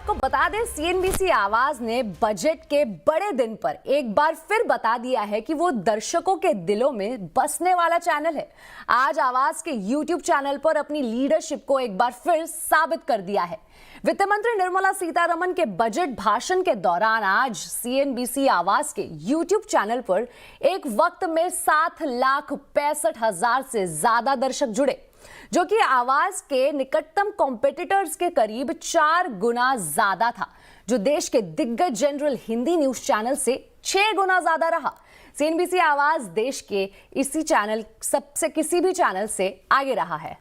आपको बता दें, सीएनबीसी आवाज ने बजट के बड़े दिन पर एक बार फिर बता दिया है कि वो दर्शकों के दिलों में बसने वाला चैनल है। आज आवाज के यूट्यूब चैनल पर अपनी लीडरशिप को एक बार फिर साबित कर दिया है। वित्त मंत्री निर्मला सीतारमण के बजट भाषण के दौरान आज सीएनबीसी आवाज के यूट्यूब चैनल पर एक वक्त में 7,65,000 से ज्यादा दर्शक जुड़े, जो कि आवाज के निकटतम कॉम्पिटिटर्स के करीब 4 गुना ज्यादा था, जो देश के दिग्गज जनरल हिंदी न्यूज चैनल से 6 गुना ज्यादा रहा। सीएनबीसी आवाज देश के किसी भी चैनल से आगे रहा है।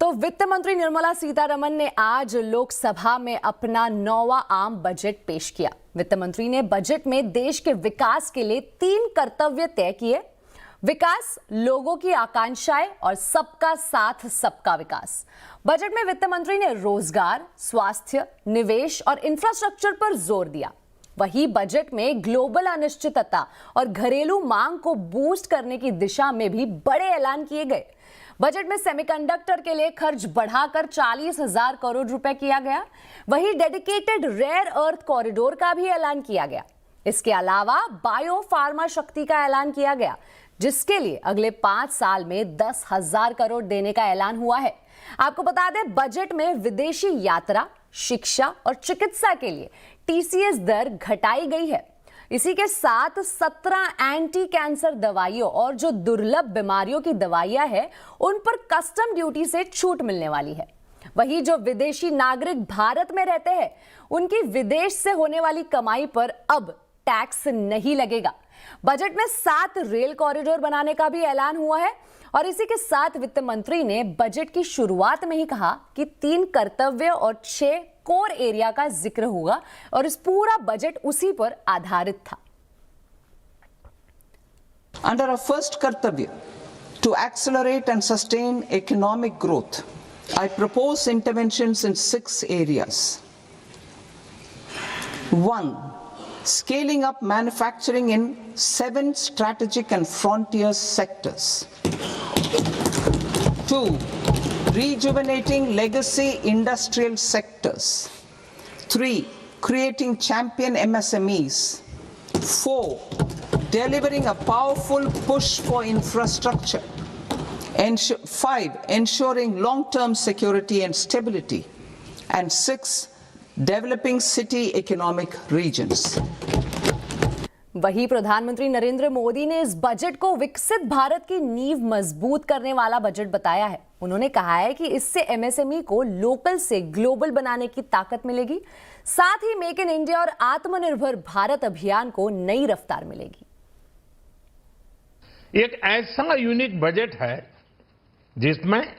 तो वित्त मंत्री निर्मला सीतारमण ने आज लोकसभा में अपना 9वां आम बजट पेश किया। वित्त मंत्री ने बजट में देश के विकास के लिए 3 कर्तव्य तय किए: विकास, लोगों की आकांक्षाएं और सबका साथ सबका विकास। बजट में वित्त मंत्री ने रोजगार, स्वास्थ्य, निवेश और इंफ्रास्ट्रक्चर पर जोर दिया। वहीं बजट में ग्लोबल अनिश्चितता और घरेलू मांग को बूस्ट करने की दिशा में भी बड़े ऐलान किए गए। बजट में सेमीकंडक्टर के लिए खर्च बढ़ाकर 40,000 करोड़ रुपए किया गया। वहीं डेडिकेटेड रेयर अर्थ कॉरिडोर का भी ऐलान किया गया। इसके अलावा बायो फार्मा शक्ति का ऐलान किया गया, जिसके लिए अगले 5 साल में 10,000 करोड़ देने का ऐलान हुआ है। आपको बता दें, बजट में विदेशी यात्रा, शिक्षा और चिकित्सा के लिए टीसीएस दर घटाई गई है। इसी के साथ 17 एंटी कैंसर दवाइयों और जो दुर्लभ बीमारियों की दवाइयां हैं, उन पर कस्टम ड्यूटी से छूट मिलने वाली है। वहीं जो विदेशी नागरिक भारत में रहते हैं, उनकी विदेश से होने वाली कमाई पर अब टैक्स नहीं लगेगा। बजट में 7 रेल कॉरिडोर बनाने का भी ऐलान हुआ है। और इसी के साथ वित्त मंत्री ने बजट की शुरुआत में ही कहा कि 3 कर्तव्य और 6 कोर एरिया का जिक्र होगा, और इस पूरा बजट उसी पर आधारित था। Under our first kartavya, to accelerate and sustain economic growth, I propose interventions in 6 areas. 1. Scaling up manufacturing in 7 strategic and frontier sectors. 2. Rejuvenating legacy industrial sectors. 3. Creating champion MSMEs. 4. Delivering a powerful push for infrastructure. 5. Ensuring long-term security and stability. And 6. Developing city economic regions. वहीं प्रधानमंत्री नरेंद्र मोदी ने इस budget को विकसित भारत की नींव मजबूत करने वाला बजट बताया है। उन्होंने कहा है कि इससे एमएसएमई को लोकल से ग्लोबल बनाने की ताकत मिलेगी, साथ ही मेक इन इंडिया और आत्मनिर्भर भारत अभियान को नई रफ्तार मिलेगी। एक ऐसा यूनिक बजट है जिसमें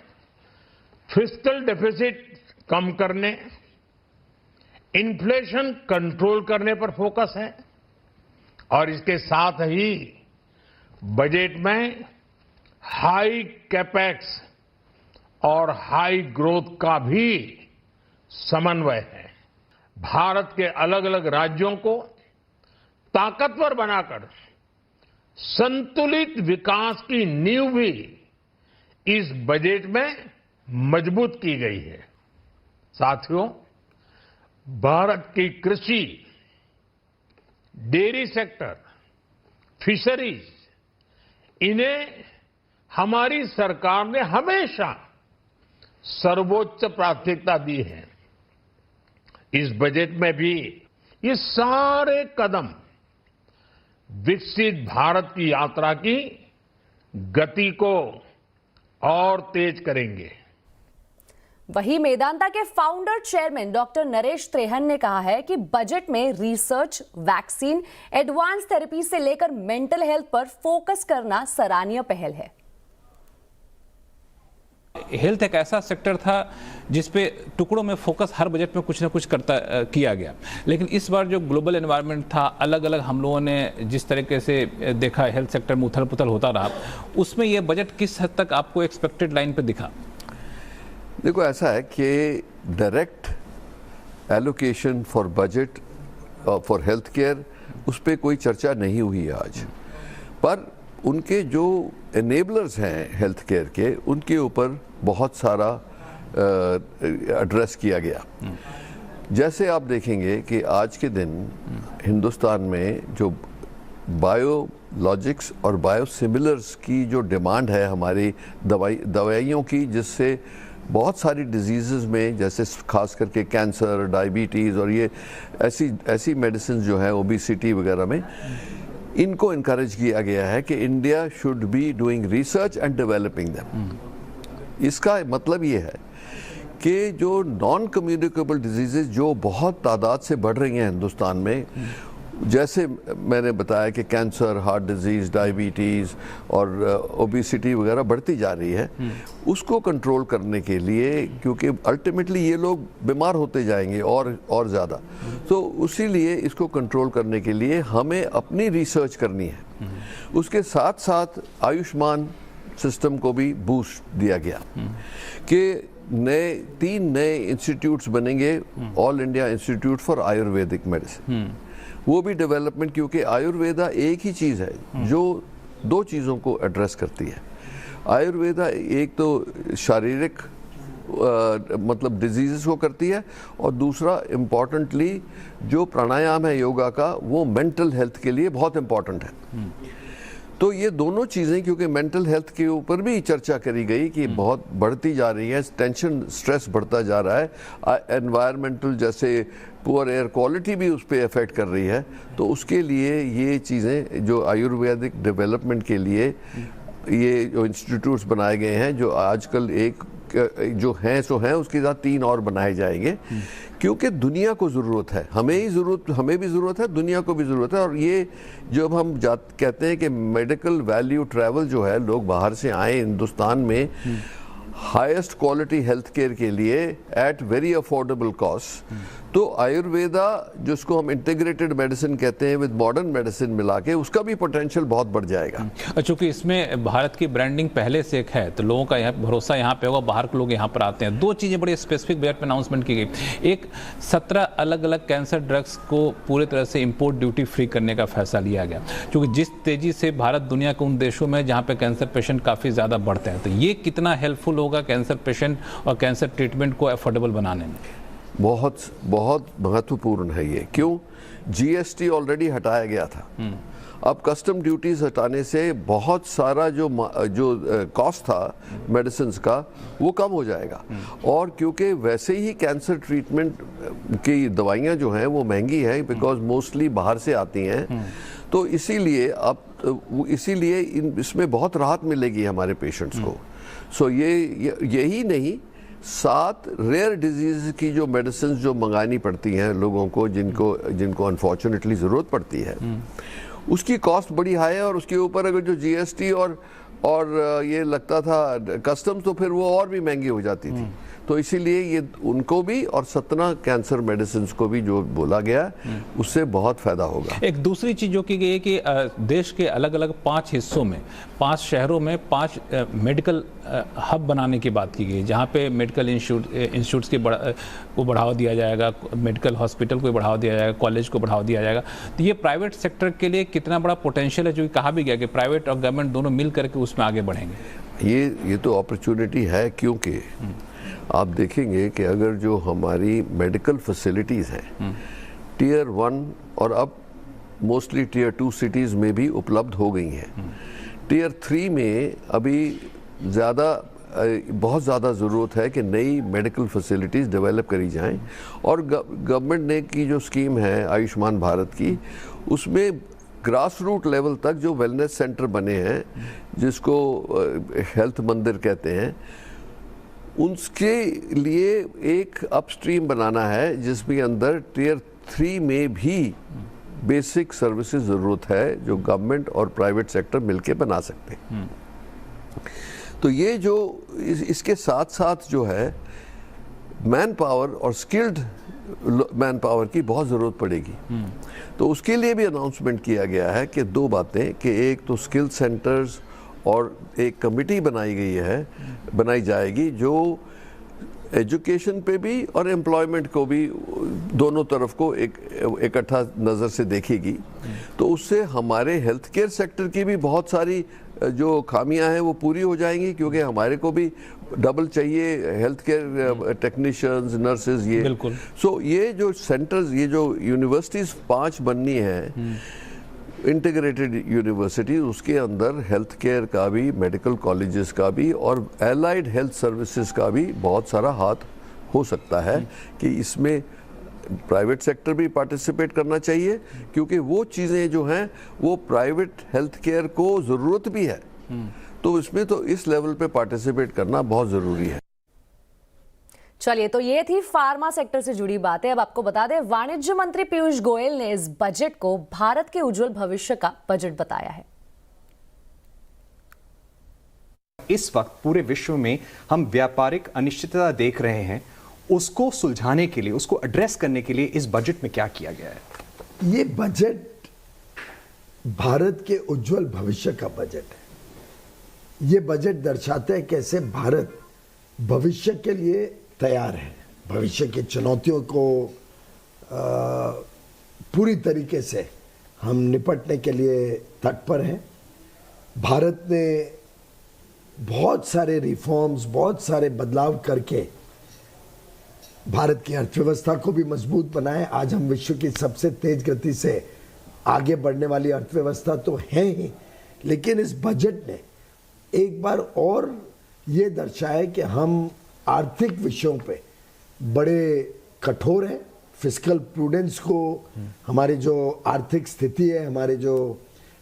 फिस्कल डेफिसिट कम करने, इन्फ्लेशन कंट्रोल करने पर फोकस है, और इसके साथ ही बजट में हाई कैपेक्स और हाई ग्रोथ का भी समन्वय है। भारत के अलग अलग राज्यों को ताकतवर बनाकर संतुलित विकास की नींव भी इस बजट में मजबूत की गई है। साथियों, भारत की कृषि, डेयरी सेक्टर, फिशरीज, इन्हें हमारी सरकार ने हमेशा सर्वोच्च प्राथमिकता दी है। इस बजट में भी ये सारे कदम विकसित भारत की यात्रा की गति को और तेज करेंगे। वहीं मेदांता के founder chairman doctor Naresh Trehan ने कहा है कि बजट में रिसर्च, वैक्सीन, एडवांस थेरेपी से लेकर मेंटल हेल्थ पर फोकस करना सराहनीय पहल है। हेल्थ एक ऐसा सेक्टर था जिसपे टुकड़ों में फोकस हर बजट में कुछ ना कुछ किया गया, लेकिन इस बार जो ग्लोबल एनवायरनमेंट था, अलग अलग हम लोगों ने जिस तरीके से देखा हेल्थ सेक्टर में उथल पुथल होता रहा, उसमें यह बजट किस हद तक आपको एक्सपेक्टेड लाइन पे दिखा? देखो, ऐसा है कि direct allocation for budget for health care उस पर कोई चर्चा नहीं हुई आज, पर उनके जो एनेबलर्स हैं हेल्थ केयर के, उनके ऊपर बहुत सारा एड्रेस किया गया। जैसे आप देखेंगे कि आज के दिन हिंदुस्तान में जो बायोलॉजिक्स और बायोसिमिलर्स की जो डिमांड है हमारी दवाइयों की, जिससे बहुत सारी डिजीज़ में, जैसे खास करके कैंसर, डायबिटीज़ और ये ऐसी मेडिसिन जो है ओबेसिटी वगैरह में, इनको इनकरेज किया गया है कि India should be doing research and developing them. इसका मतलब ये है कि जो नॉन कम्युनिकेबल डिजीज़ जो बहुत तादाद से बढ़ रही हैं हिंदुस्तान में, जैसे मैंने बताया कि कैंसर, हार्ट डिजीज़, डायबिटीज़ और ओबेसिटी वगैरह बढ़ती जा रही है, उसको कंट्रोल करने के लिए, क्योंकि अल्टीमेटली ये लोग बीमार होते जाएंगे और ज़्यादा, तो उसी लिए इसको कंट्रोल करने के लिए हमें अपनी रिसर्च करनी है। उसके साथ साथ आयुष्मान सिस्टम को भी बूस्ट दिया गया कि 3 नए इंस्टीट्यूट्स बनेंगे, all India institute for Ayurvedic medicine. वो भी डेवलपमेंट, क्योंकि आयुर्वेदा एक ही चीज़ है जो 2 चीज़ों को एड्रेस करती है। आयुर्वेदा एक तो शारीरिक मतलब डिजीज़ को करती है, और दूसरा इम्पॉर्टेंटली जो प्राणायाम है योगा का, वो मेंटल हेल्थ के लिए बहुत इम्पॉर्टेंट है। तो ये दोनों चीज़ें, क्योंकि मेंटल हेल्थ के ऊपर भी चर्चा करी गई कि बहुत बढ़ती जा रही है, टेंशन, स्ट्रेस बढ़ता जा रहा है, एनवायरमेंटल जैसे पुअर एयर क्वालिटी भी उस पर इफ़ेक्ट कर रही है। तो उसके लिए ये चीज़ें जो आयुर्वेदिक डेवलपमेंट के लिए ये जो इंस्टीट्यूट्स बनाए गए हैं, जो आजकल एक जो हैं सो हैं, उसके साथ 3 और बनाए जाएंगे, क्योंकि दुनिया को ज़रूरत है, हमें भी ज़रूरत है, दुनिया को भी ज़रूरत है। और ये जब हम कहते हैं कि मेडिकल वैल्यू ट्रैवल जो है, लोग बाहर से आए हिंदुस्तान में हाईएस्ट क्वालिटी हेल्थ केयर के लिए एट वेरी अफोर्डेबल कॉस्ट, तो आयुर्वेदा जिसको हम इंटीग्रेटेड मेडिसिन कहते हैं विद मॉडर्न मेडिसिन मिला के, उसका भी पोटेंशियल बहुत बढ़ जाएगा। चूंकि इसमें भारत की ब्रांडिंग पहले से एक है, तो लोगों का यहाँ भरोसा यहाँ पे होगा, बाहर के लोग यहाँ पर आते हैं। 2 चीज़ें बड़ी स्पेसिफिक बजट में अनाउंसमेंट की गई। एक, 17 अलग अलग कैंसर ड्रग्स को पूरे तरह से इम्पोर्ट ड्यूटी फ्री करने का फैसला लिया गया, क्योंकि जिस तेजी से भारत दुनिया के उन देशों में जहाँ पे कैंसर पेशेंट काफ़ी ज़्यादा बढ़ते हैं, तो ये कितना हेल्पफुल होगा कैंसर पेशेंट और कैंसर ट्रीटमेंट को अफोर्डेबल बनाने में? बहुत बहुत महत्वपूर्ण है ये। क्यों? जीएसटी ऑलरेडी हटाया गया था, अब कस्टम ड्यूटीज हटाने से बहुत सारा जो कॉस्ट था मेडिसिन का, वो कम हो जाएगा। और क्योंकि वैसे ही कैंसर ट्रीटमेंट की दवाइयाँ जो हैं वो महंगी है, बिकॉज मोस्टली बाहर से आती हैं, तो इसीलिए इसमें बहुत राहत मिलेगी हमारे पेशेंट्स को। सो यही नहीं, 7 रेयर डिजीज की जो मेडिसिन जो मंगानी पड़ती हैं लोगों को, जिनको अनफॉर्चुनेटली ज़रूरत पड़ती है, उसकी कॉस्ट बड़ी हाई है। और उसके ऊपर अगर जो जीएसटी और ये लगता था कस्टम्स, तो फिर वो और भी महंगी हो जाती थी। तो इसीलिए ये उनको भी और 17 कैंसर मेडिसिन को भी जो बोला गया, उससे बहुत फायदा होगा। एक दूसरी चीज जो की गई है कि देश के अलग अलग 5 हिस्सों में, 5 शहरों में 5 मेडिकल हब बनाने की बात की गई, जहाँ पे मेडिकल इंस्टीट्यूट्स को बढ़ावा दिया जाएगा, मेडिकल हॉस्पिटल को बढ़ावा दिया जाएगा, कॉलेज को बढ़ावा दिया जाएगा। तो ये प्राइवेट सेक्टर के लिए कितना बड़ा पोटेंशियल है, जो कहा भी गया कि प्राइवेट और गवर्नमेंट दोनों मिल करके उसमें आगे बढ़ेंगे? ये तो अपॉर्चुनिटी है, क्योंकि आप देखेंगे कि अगर जो हमारी मेडिकल फैसिलिटीज़ हैं टियर 1 और अब मोस्टली टियर 2 सिटीज़ में भी उपलब्ध हो गई हैं, टियर 3 में अभी बहुत ज़्यादा ज़रूरत है कि नई मेडिकल फैसिलिटीज़ डेवलप करी जाएं। और गवर्नमेंट ने की जो स्कीम है आयुष्मान भारत की, उसमें ग्रास रूट लेवल तक जो वेलनेस सेंटर बने हैं, जिसको हेल्थ मंदिर कहते हैं, उसके लिए एक अपस्ट्रीम बनाना है, जिसमें अंदर टियर 3 में भी बेसिक सर्विसेज ज़रूरत है, जो गवर्नमेंट और प्राइवेट सेक्टर मिलके बना सकते हैं। तो ये जो इसके साथ साथ जो है मैन पावर और स्किल्ड मैन पावर की बहुत ज़रूरत पड़ेगी। तो उसके लिए भी अनाउंसमेंट किया गया है कि 2 बातें, कि एक तो स्किल सेंटर्स और एक कमिटी बनाई जाएगी जो एजुकेशन पे भी और एम्प्लॉयमेंट को भी, दोनों तरफ को एक इकट्ठा नज़र से देखेगी। तो उससे हमारे हेल्थ केयर सेक्टर की भी बहुत सारी जो खामियां हैं वो पूरी हो जाएंगी, क्योंकि हमारे को भी डबल चाहिए हेल्थ केयर टेक्नीशियंस, नर्सेज, ये बिल्कुल। सो ये जो सेंटर्स, ये जो यूनिवर्सिटीज 5 बननी है, इंटीग्रेटेड यूनिवर्सिटी, उसके अंदर हेल्थ केयर का भी, मेडिकल कॉलेजेस का भी और एलाइड हेल्थ सर्विसेज का भी बहुत सारा हाथ हो सकता है कि इसमें प्राइवेट सेक्टर भी पार्टिसिपेट करना चाहिए, क्योंकि वो चीज़ें जो हैं वो प्राइवेट हेल्थ केयर को ज़रूरत भी है, तो इसमें तो इस लेवल पे पार्टिसिपेट करना बहुत ज़रूरी है। चलिए, तो ये थी फार्मा सेक्टर से जुड़ी बातें। अब आपको बता दें, वाणिज्य मंत्री पीयूष गोयल ने इस बजट को भारत के उज्जवल भविष्य का बजट बताया है। इस वक्त पूरे विश्व में हम व्यापारिक अनिश्चितता देख रहे हैं, उसको सुलझाने के लिए, उसको एड्रेस करने के लिए इस बजट में क्या किया गया है? ये बजट भारत के उज्जवल भविष्य का बजट है। ये बजट दर्शाता है कैसे भारत भविष्य के लिए तैयार है, भविष्य की चुनौतियों को पूरी तरीके से हम निपटने के लिए तत्पर हैं। भारत ने बहुत सारे रिफॉर्म्स, बहुत सारे बदलाव करके भारत की अर्थव्यवस्था को भी मजबूत बनाए। आज हम विश्व की सबसे तेज गति से आगे बढ़ने वाली अर्थव्यवस्था तो है ही, लेकिन इस बजट ने एक बार और ये दर्शाया कि हम आर्थिक विषयों पे बड़े कठोर हैं। फिस्कल प्रूडेंस को, हमारी जो आर्थिक स्थिति है, हमारे जो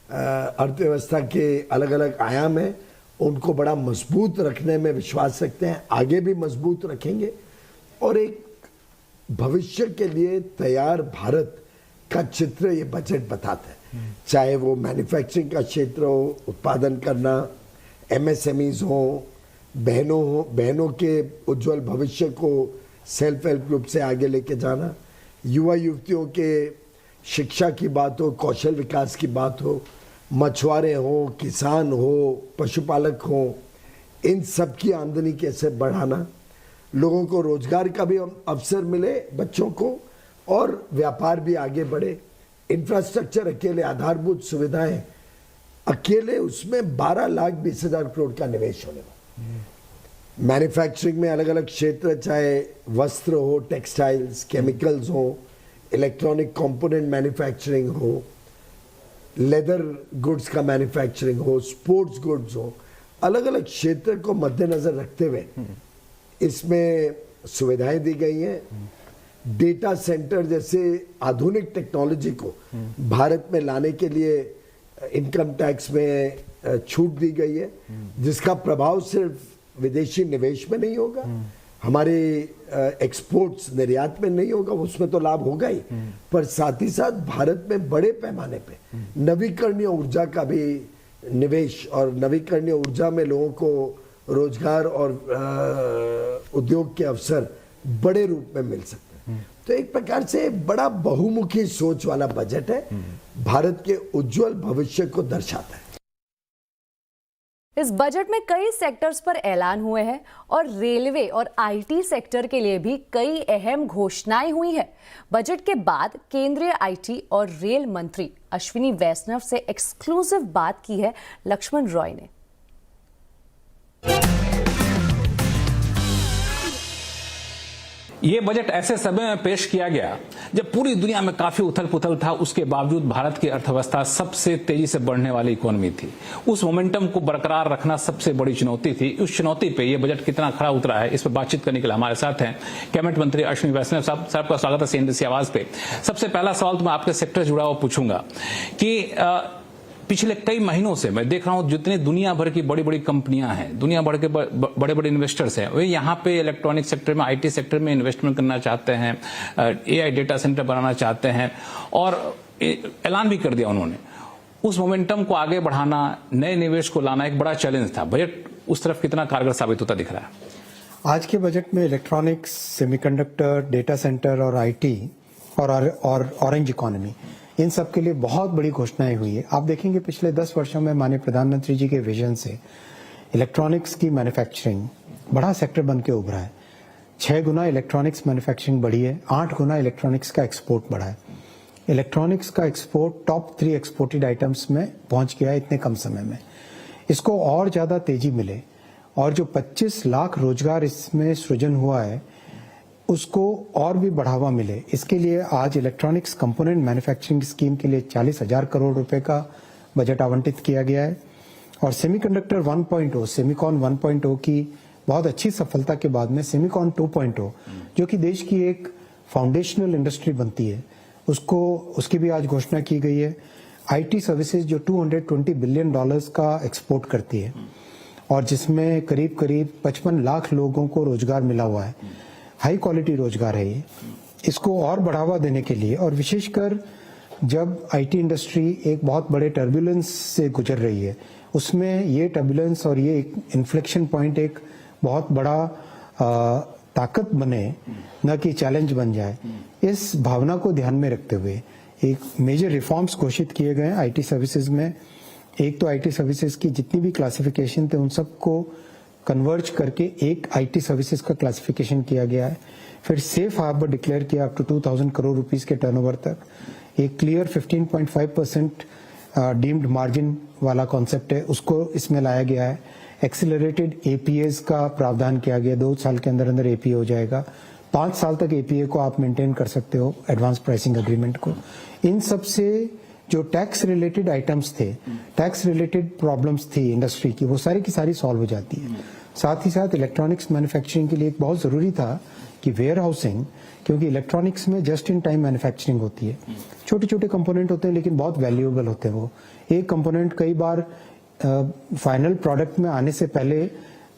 अर्थव्यवस्था के अलग अलग आयाम हैं, उनको बड़ा मजबूत रखने में विश्वास रखते हैं, आगे भी मजबूत रखेंगे और एक भविष्य के लिए तैयार भारत का चित्र ये बजट बताता है। चाहे वो मैन्युफैक्चरिंग का क्षेत्र हो, उत्पादन करना, एमएसएमईज हो, बहनों के उज्जवल भविष्य को सेल्फ हेल्प ग्रुप से आगे लेके जाना, युवा युवतियों के शिक्षा की बात हो, कौशल विकास की बात हो, मछुआरे हो, किसान हो, पशुपालक हो, इन सब की आमदनी कैसे बढ़ाना, लोगों को रोजगार का भी अवसर मिले बच्चों को और व्यापार भी आगे बढ़े। इंफ्रास्ट्रक्चर अकेले, आधारभूत सुविधाएं अकेले, उसमें 12,20,000 करोड़ का निवेश होने वाला। मैन्युफैक्चरिंग में अलग अलग क्षेत्र, चाहे वस्त्र हो, टेक्सटाइल्स, केमिकल्स हो, इलेक्ट्रॉनिक कंपोनेंट मैन्युफैक्चरिंग हो, लेदर गुड्स का मैन्युफैक्चरिंग हो, स्पोर्ट्स गुड्स हो, अलग अलग क्षेत्र को मद्देनजर रखते हुए इसमें सुविधाएं दी गई हैं। डेटा सेंटर जैसे आधुनिक टेक्नोलॉजी को भारत में लाने के लिए इनकम टैक्स में छूट दी गई है, जिसका प्रभाव सिर्फ विदेशी निवेश में नहीं होगा, हमारे एक्सपोर्ट्स, निर्यात में नहीं होगा, उसमें तो लाभ होगा ही, पर साथ ही साथ भारत में बड़े पैमाने पे नवीकरणीय ऊर्जा का भी निवेश और नवीकरणीय ऊर्जा में लोगों को रोजगार और उद्योग के अवसर बड़े रूप में मिल सकते हैं। तो एक प्रकार से बड़ा बहुमुखी सोच वाला बजट है, भारत के उज्जवल भविष्य को दर्शाता है। इस बजट में कई सेक्टर्स पर ऐलान हुए हैं और रेलवे और आईटी सेक्टर के लिए भी कई अहम घोषणाएं हुई है। बजट के बाद केंद्रीय आईटी और रेल मंत्री अश्विनी वैष्णव से एक्सक्लूसिव बात की है लक्ष्मण रॉय ने। ये बजट ऐसे समय में पेश किया गया जब पूरी दुनिया में काफी उथल पुथल था, उसके बावजूद भारत की अर्थव्यवस्था सबसे तेजी से बढ़ने वाली इकोनॉमी थी। उस मोमेंटम को बरकरार रखना सबसे बड़ी चुनौती थी। उस चुनौती पे ये बजट कितना खरा उतरा है, इस पर बातचीत करने के लिए हमारे साथ हैं कैबिनेट मंत्री अश्विनी वैष्णव साहब। सर, आपका स्वागत है सीएनबीसी आवाज पे। सबसे पहला सवाल तो मैं आपके सेक्टर से जुड़ा हुआ पूछूंगा कि पिछले कई महीनों से मैं देख रहा हूं जितने दुनिया भर की बड़ी बड़ी कंपनियां हैं, दुनिया भर के बड़े बड़े इन्वेस्टर्स हैं, वे यहाँ पे इलेक्ट्रॉनिक सेक्टर में, आईटी सेक्टर में इन्वेस्टमेंट करना चाहते हैं, एआई डेटा सेंटर बनाना चाहते हैं और ऐलान भी कर दिया उन्होंने। उस मोमेंटम को आगे बढ़ाना, नए निवेश को लाना एक बड़ा चैलेंज था। बजट उस तरफ कितना कारगर साबित होता दिख रहा है? आज के बजट में इलेक्ट्रॉनिक्स, सेमीकंडक्टर, डेटा सेंटर और आईटी और ऑरेंज इकोनॉमी, इन सब के लिए बहुत बड़ी घोषणाएं हुई है। आप देखेंगे पिछले 10 वर्षों में माननीय प्रधानमंत्री जी के विजन से इलेक्ट्रॉनिक्स की मैन्युफैक्चरिंग बड़ा सेक्टर बन के उभरा है। 6 गुना इलेक्ट्रॉनिक्स मैन्युफैक्चरिंग बढ़ी है, 8 गुना इलेक्ट्रॉनिक्स का एक्सपोर्ट बढ़ा है। इलेक्ट्रॉनिक्स का एक्सपोर्ट टॉप 3 एक्सपोर्टेड आइटम्स में पहुंच गया है इतने कम समय में। इसको और ज्यादा तेजी मिले और जो 25 लाख रोजगार इसमें सृजन हुआ है उसको और भी बढ़ावा मिले, इसके लिए आज इलेक्ट्रॉनिक्स कंपोनेंट मैन्युफैक्चरिंग स्कीम के लिए 40,000 करोड़ रुपए का बजट आवंटित किया गया है। और सेमीकंडक्टर 1.0 सेमीकॉन 1.0 की बहुत अच्छी सफलता के बाद में सेमीकॉन 2.0 जो कि देश की एक फाउंडेशनल इंडस्ट्री बनती है, उसकी भी आज घोषणा की गई है। आईटी सर्विसेज जो $220 बिलियन का एक्सपोर्ट करती है और जिसमें करीब करीब 55 लाख लोगों को रोजगार मिला हुआ है, हाई क्वालिटी रोजगार है ये। इसको और बढ़ावा देने के लिए और विशेषकर जब आईटी इंडस्ट्री एक बहुत बड़े टर्बुलेंस से गुजर रही है, उसमें ये टर्बुलेंस और ये इन्फ्लेक्शन पॉइंट एक बहुत बड़ा ताकत बने, न कि चैलेंज बन जाए, इस भावना को ध्यान में रखते हुए एक मेजर रिफॉर्म्स घोषित किए गए हैं आईटी सर्विसेज में। एक तो आईटी सर्विसेज की जितनी भी क्लासिफिकेशन थे उन सबको कन्वर्ज करके एक आईटी सर्विसेज का क्लासिफिकेशन किया गया है। फिर सेफ हार्बर डिक्लेयर किया अप टू 2,000 करोड़ रुपीस के टर्नओवर तक। एक क्लियर 15.5% डीम्ड मार्जिन वाला कॉन्सेप्ट है, उसको इसमें लाया गया है। एक्सेलरेटेड एपीएस का प्रावधान किया गया, 2 साल के अंदर अंदर एपीए हो जाएगा। 5 साल तक एपीए को आप मेंटेन कर सकते हो, एडवांस प्राइसिंग एग्रीमेंट को। इन सब से जो टैक्स रिलेटेड आइटम्स थे, टैक्स रिलेटेड प्रॉब्लम्स थी इंडस्ट्री की, वो सारी की सारी सॉल्व हो जाती है। साथ ही साथ इलेक्ट्रॉनिक्स मैन्युफैक्चरिंग के लिए एक बहुत जरूरी था कि वेयर हाउसिंग, क्योंकि इलेक्ट्रॉनिक्स में जस्ट इन टाइम मैन्युफैक्चरिंग होती है, छोटे छोटे कंपोनेंट होते हैं लेकिन बहुत वैल्यूएबल होते हैं। वो एक कंपोनेंट कई बार फाइनल प्रोडक्ट में आने से पहले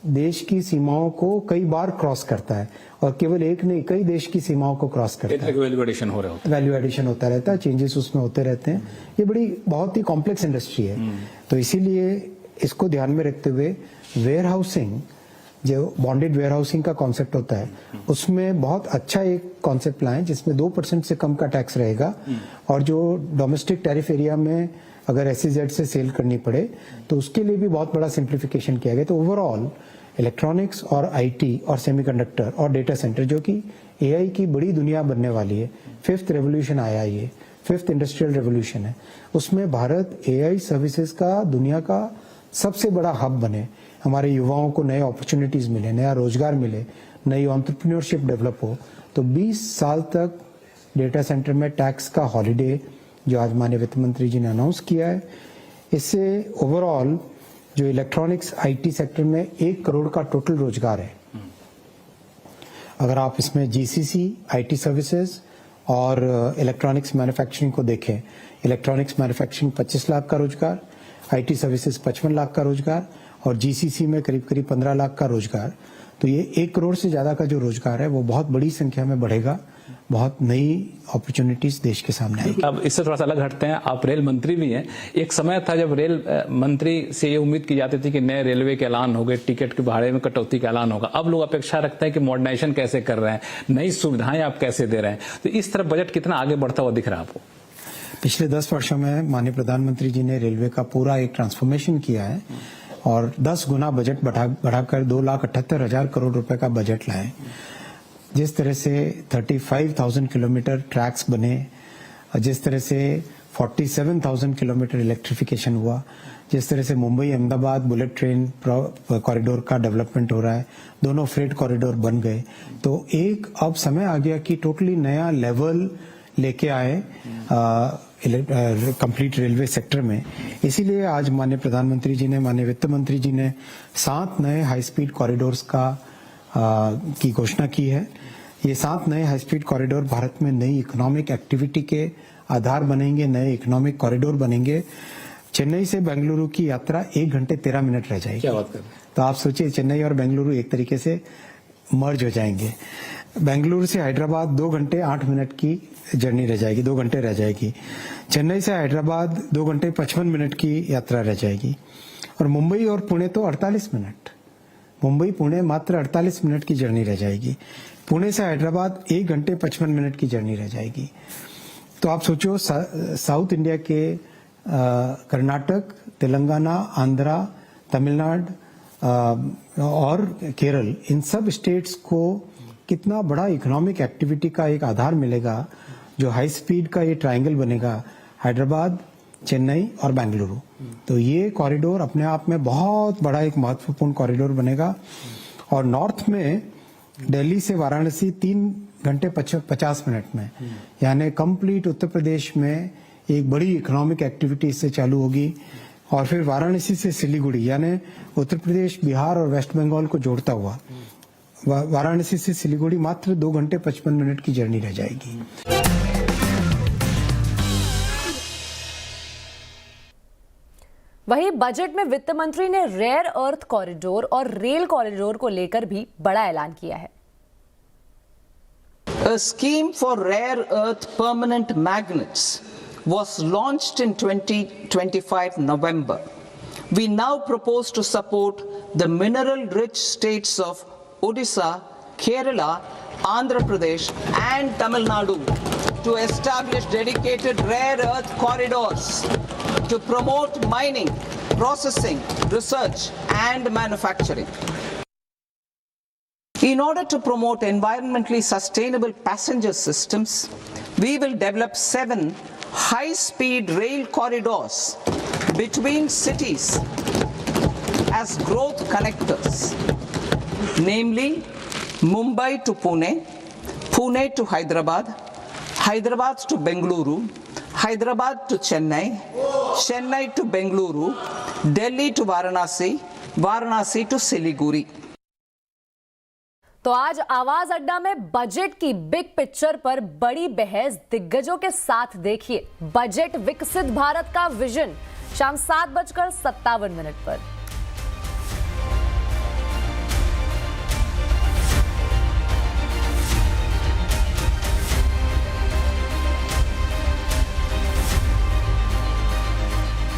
देश की सीमाओं को कई बार क्रॉस करता है, और केवल एक नहीं, कई देश की सीमाओं को क्रॉस करता है। वैल्यू एडिशन हो रहा होता है, वैल्यू एडिशन होता रहता है, चेंजेस उसमें होते रहते हैं। ये बहुत ही कॉम्प्लेक्स इंडस्ट्री है, तो इसीलिए इसको ध्यान में रखते हुए वेयर हाउसिंग, जो बॉन्डेड वेयर हाउसिंग का कॉन्सेप्ट होता है, उसमें बहुत अच्छा एक कॉन्सेप्ट लाएं जिसमें 2% से कम का टैक्स रहेगा, और जो डोमेस्टिक टैरिफ एरिया में अगर SEZ से सेल करनी पड़े तो उसके लिए भी बहुत बड़ा सिंप्लीफिकेशन किया गया। तो ओवरऑल इलेक्ट्रॉनिक्स और आईटी और सेमीकंडक्टर और डेटा सेंटर, जो कि AI की बड़ी दुनिया बनने वाली है, 5th रेवोल्यूशन आया, ये 5th इंडस्ट्रियल रेवोल्यूशन है, उसमें भारत AI सर्विसेज का दुनिया का सबसे बड़ा हब बने, हमारे युवाओं को नए अपॉर्चुनिटीज मिले, नया रोजगार मिले, नई एंटरप्रेन्योरशिप डेवलप हो। तो 20 साल तक डेटा सेंटर में टैक्स का हॉलिडे जो आज माननीय वित्त मंत्री जी ने अनाउंस किया है, इससे ओवरऑल जो इलेक्ट्रॉनिक्स आईटी सेक्टर में 1 करोड़ का टोटल रोजगार है। अगर आप इसमें GCC आईटी सर्विसेज और इलेक्ट्रॉनिक्स मैन्युफैक्चरिंग को देखें, इलेक्ट्रॉनिक्स मैन्युफैक्चरिंग 25 लाख का रोजगार, आईटी सर्विसेज 55 लाख का रोजगार और GCC में करीब करीब 15 लाख का रोजगार। तो ये 1 करोड़ से ज्यादा का जो रोजगार है वो बहुत बड़ी संख्या में बढ़ेगा, बहुत नई अपॉर्चुनिटीज देश के सामने आएगी। अब इससे थोड़ा सा अलग हटते हैं, आप रेल मंत्री भी हैं। एक समय था जब रेल मंत्री से ये उम्मीद की जाती थी कि नए रेलवे के ऐलान हो गए, टिकट के भाड़े में कटौती का ऐलान होगा। अब लोग अपेक्षा रखते हैं कि मॉडर्नाइजेशन कैसे कर रहे हैं, नई सुविधाएं आप कैसे दे रहे हैं। तो इस तरफ बजट कितना आगे बढ़ता हुआ दिख रहा है आपको? पिछले 10 वर्षों में माननीय प्रधानमंत्री जी ने रेलवे का पूरा एक ट्रांसफॉर्मेशन किया है और 10 गुना बजट बढ़ाकर 2,78,000 करोड़ रुपए का बजट लाए। जिस तरह से 35,000 किलोमीटर ट्रैक्स बने, जिस तरह से 47,000 किलोमीटर इलेक्ट्रिफिकेशन हुआ, जिस तरह से Mumbai Ahmedabad bullet train corridor का डेवलपमेंट हो रहा है, दोनों फ्रेट कॉरिडोर बन गए, तो एक अब समय आ गया कि टोटली नया लेवल लेके आए कंप्लीट रेलवे सेक्टर में। इसीलिए आज माननीय प्रधानमंत्री जी ने, माननीय वित्त मंत्री जी ने 7 नए हाई स्पीड कॉरिडोर्स की घोषणा की है। ये 7 नए हाई स्पीड कॉरिडोर भारत में नई इकोनॉमिक एक्टिविटी के आधार बनेंगे, नए इकोनॉमिक कॉरिडोर बनेंगे। चेन्नई से बेंगलुरु की यात्रा 1 घंटे 13 मिनट रह जाएगी। क्या बात कर रहे हैं? तो आप सोचिए, चेन्नई और बेंगलुरु एक तरीके से मर्ज हो जाएंगे। बेंगलुरु से हैदराबाद 2 घंटे 8 मिनट की जर्नी रह जाएगी, 2 घंटे रह जाएगी। चेन्नई से हैदराबाद 2 घंटे 55 मिनट की यात्रा रह जाएगी। और मुंबई और पुणे तो 48 मिनट, मुंबई पुणे मात्र 48 मिनट की जर्नी रह जाएगी। पुणे से हैदराबाद 1 घंटे 55 मिनट की जर्नी रह जाएगी। तो आप सोचो, साउथ इंडिया के कर्नाटक, तेलंगाना, आंध्रा, तमिलनाडु और केरल, इन सब स्टेट्स को कितना बड़ा इकोनॉमिक एक्टिविटी का एक आधार मिलेगा। जो हाई स्पीड का ये ट्रायंगल बनेगा, हैदराबाद, चेन्नई और बेंगलुरु। तो ये कॉरिडोर अपने आप में बहुत बड़ा एक महत्वपूर्ण कॉरिडोर बनेगा। और नॉर्थ में दिल्ली से वाराणसी 3 घंटे 50 मिनट में, यानी कंप्लीट उत्तर प्रदेश में एक बड़ी इकोनॉमिक एक्टिविटी इससे चालू होगी। और फिर वाराणसी से सिलीगुड़ी, यानी उत्तर प्रदेश, बिहार और वेस्ट बंगाल को जोड़ता हुआ वाराणसी से सिलीगुड़ी मात्र 2 घंटे 55 मिनट की जर्नी रह जाएगी। वहीं बजट में वित्त मंत्री ने रेयर अर्थ कॉरिडोर और रेल कॉरिडोर को लेकर भी बड़ा ऐलान किया है। A scheme for rare earth permanent magnets was launched in 2025 November. We now propose to support the mineral-rich states of Odisha, Kerala, Andhra Pradesh and Tamil Nadu to establish dedicated rare earth corridors to promote mining, processing, research and manufacturing. In order to promote environmentally sustainable passenger systems, we will develop 7 high-speed rail corridors between cities as growth connectors, namely Mumbai to Pune, Pune to Hyderabad, Hyderabad to Bengaluru, Hyderabad to Chennai, Chennai to Bengaluru, Delhi to Varanasi, Varanasi to Siliguri. तो आज आवाज अड्डा में budget की big picture पर बड़ी बहस दिग्गजों के साथ देखिए बजट विकसित भारत का विजन, शाम 7:57 पर।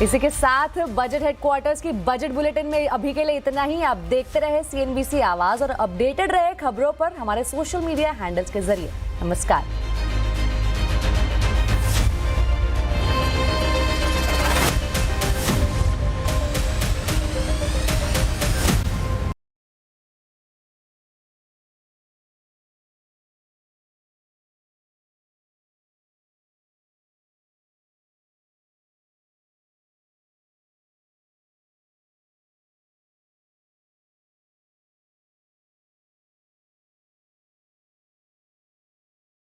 इसी के साथ बजट हेडक्वार्टर्स की बजट बुलेटिन में अभी के लिए इतना ही। आप देखते रहे CNBC आवाज और अपडेटेड रहे खबरों पर हमारे सोशल मीडिया हैंडल्स के जरिए। नमस्कार।